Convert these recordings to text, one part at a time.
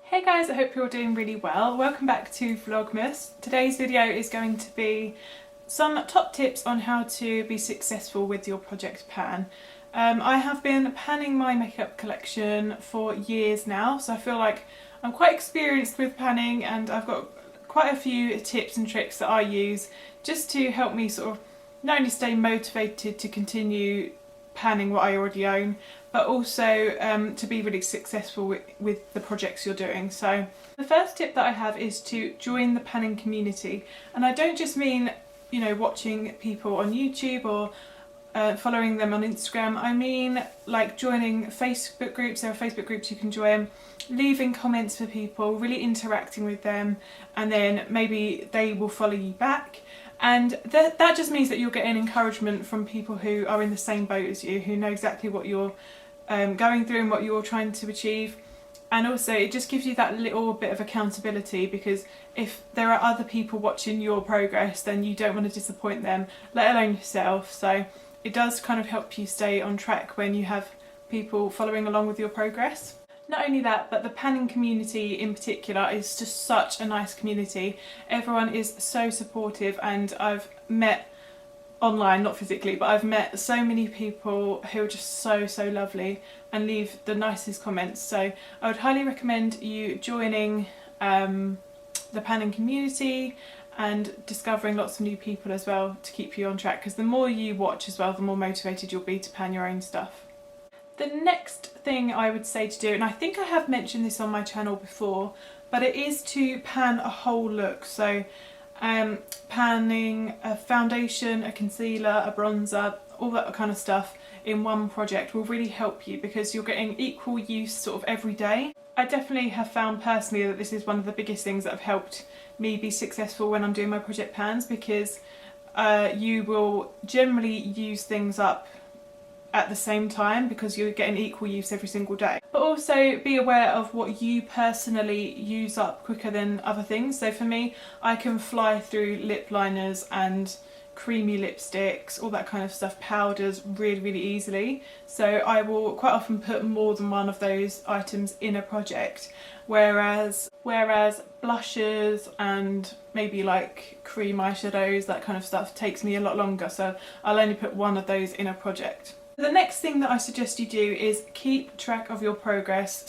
Hey guys, I hope you're all doing really well. Welcome back to Vlogmas. Today's video is going to be some top tips on how to be successful with your project pan. I have been panning my makeup collection for years now, so I feel like I'm quite experienced with panning, and I've got quite a few tips and tricks that I use just to help me sort of not only stay motivated to continue panning what I already own, but also to be really successful with the projects you're doing. So the first tip that I have is to join the panning community, and I don't just mean, you know, watching people on YouTube or following them on Instagram. I mean like joining Facebook groups. There are Facebook groups you can join, leaving comments for people, really interacting with them, and then maybe they will follow you back. And that just means that you're getting encouragement from people who are in the same boat as you, who know exactly what you're going through and what you're trying to achieve. And also it just gives you that little bit of accountability, because if there are other people watching your progress, then you don't want to disappoint them, let alone yourself. So it does kind of help you stay on track when you have people following along with your progress. Not only that, but the panning community in particular is just such a nice community. Everyone is so supportive, and I've met online, not physically, but I've met so many people who are just so lovely and leave the nicest comments. So I would highly recommend you joining the panning community and discovering lots of new people as well to keep you on track, because the more you watch as well, the more motivated you'll be to pan your own stuff. The next thing I would say to do, and I think I have mentioned this on my channel before, but it is to pan a whole look. So panning a foundation, a concealer, a bronzer, all that kind of stuff in one project will really help you, because you're getting equal use sort of every day. I definitely have found personally that this is one of the biggest things that have helped me be successful when I'm doing my project pans, because you will generally use things up at the same time because you're getting equal use every single day. But also be aware of what you personally use up quicker than other things. So for me, I can fly through lip liners and creamy lipsticks, all that kind of stuff, powders really easily. So I will quite often put more than one of those items in a project, whereas blushes and maybe like cream eyeshadows, that kind of stuff, takes me a lot longer, so I'll only put one of those in a project. The next thing that I suggest you do is keep track of your progress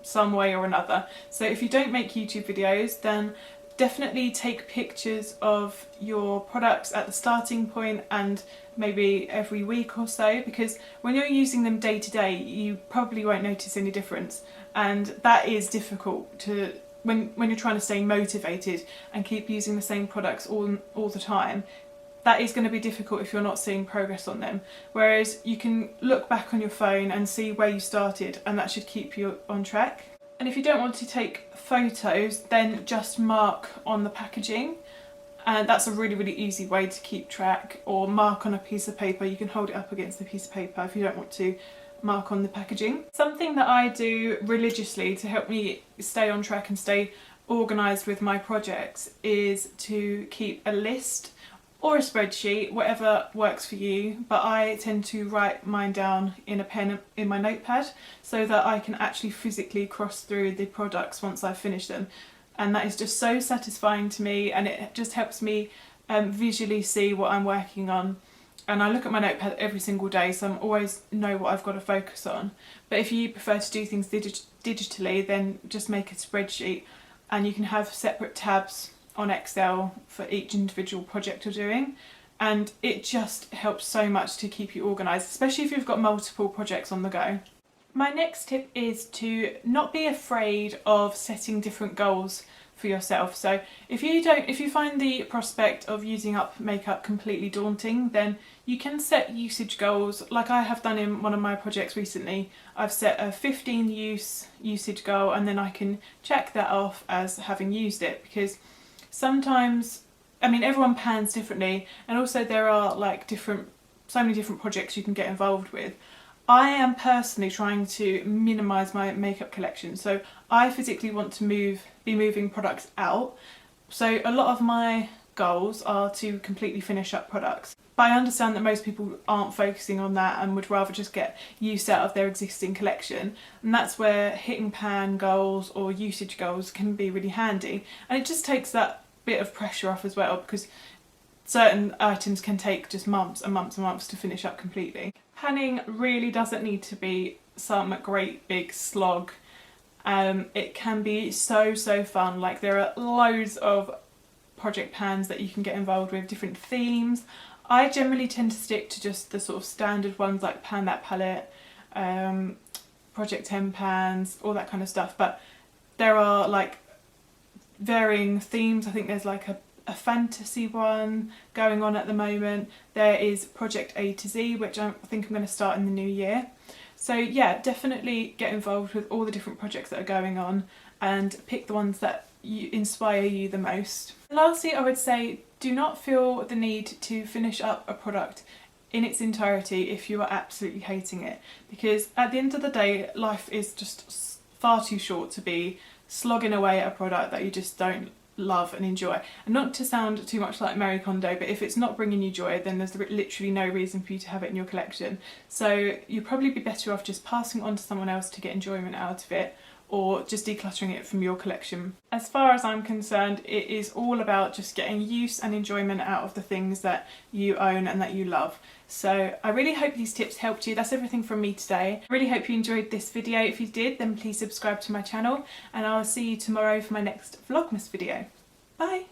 some way or another. So if you don't make YouTube videos, then definitely take pictures of your products at the starting point and maybe every week or so, because when you're using them day to day, you probably won't notice any difference, and that is difficult to when you're trying to stay motivated and keep using the same products all the time. That is going to be difficult if you're not seeing progress on them, whereas you can look back on your phone and see where you started, and that should keep you on track. And if you don't want to take photos, then just mark on the packaging, and that's a really easy way to keep track. Or mark on a piece of paper. You can hold it up against the piece of paper if you don't want to mark on the packaging. Something that I do religiously to help me stay on track and stay organised with my projects is to keep a list or a spreadsheet, whatever works for you, but I tend to write mine down in a pen in my notepad so that I can actually physically cross through the products once I've finished them. And that is just so satisfying to me, and it just helps me visually see what I'm working on. And I look at my notepad every single day, so I always know what I've got to focus on. But if you prefer to do things digitally, then just make a spreadsheet, and you can have separate tabs on Excel for each individual project you're doing, and it just helps so much to keep you organised, especially if you've got multiple projects on the go. My next tip is to not be afraid of setting different goals for yourself. So if you find the prospect of using up makeup completely daunting, then you can set usage goals, like I have done in one of my projects recently. I've set a 15 usage goal, and then I can check that off as having used it, because sometimes, I mean, everyone pans differently, and also there are like so many different projects you can get involved with. I am personally trying to minimise my makeup collection, so I physically want to be moving products out. So a lot of my goals are to completely finish up products. But I understand that most people aren't focusing on that and would rather just get use out of their existing collection, and that's where hitting pan goals or usage goals can be really handy, and it just takes that bit of pressure off as well, because certain items can take just months and months and months to finish up completely. Panning really doesn't need to be some great big slog. It can be so fun. Like, there are loads of project pans that you can get involved with, different themes. I generally tend to stick to just the sort of standard ones like Pan That Palette, Project 10 pans, all that kind of stuff, but there are like varying themes. I think there's like a fantasy one going on at the moment. There is Project A to Z, which I think I'm going to start in the new year. So yeah, definitely get involved with all the different projects that are going on and pick the ones that inspire you the most. Lastly, I would say do not feel the need to finish up a product in its entirety if you are absolutely hating it, because at the end of the day, life is just far too short to be slogging away at a product that you just don't love and enjoy. And not to sound too much like Marie Kondo, but if it's not bringing you joy, then there's literally no reason for you to have it in your collection. So you'd probably be better off just passing it on to someone else to get enjoyment out of it, or just decluttering it from your collection. As far as I'm concerned, it is all about just getting use and enjoyment out of the things that you own and that you love. So I really hope these tips helped you. That's everything from me today. I really hope you enjoyed this video. If you did, then please subscribe to my channel, and I'll see you tomorrow for my next Vlogmas video. Bye!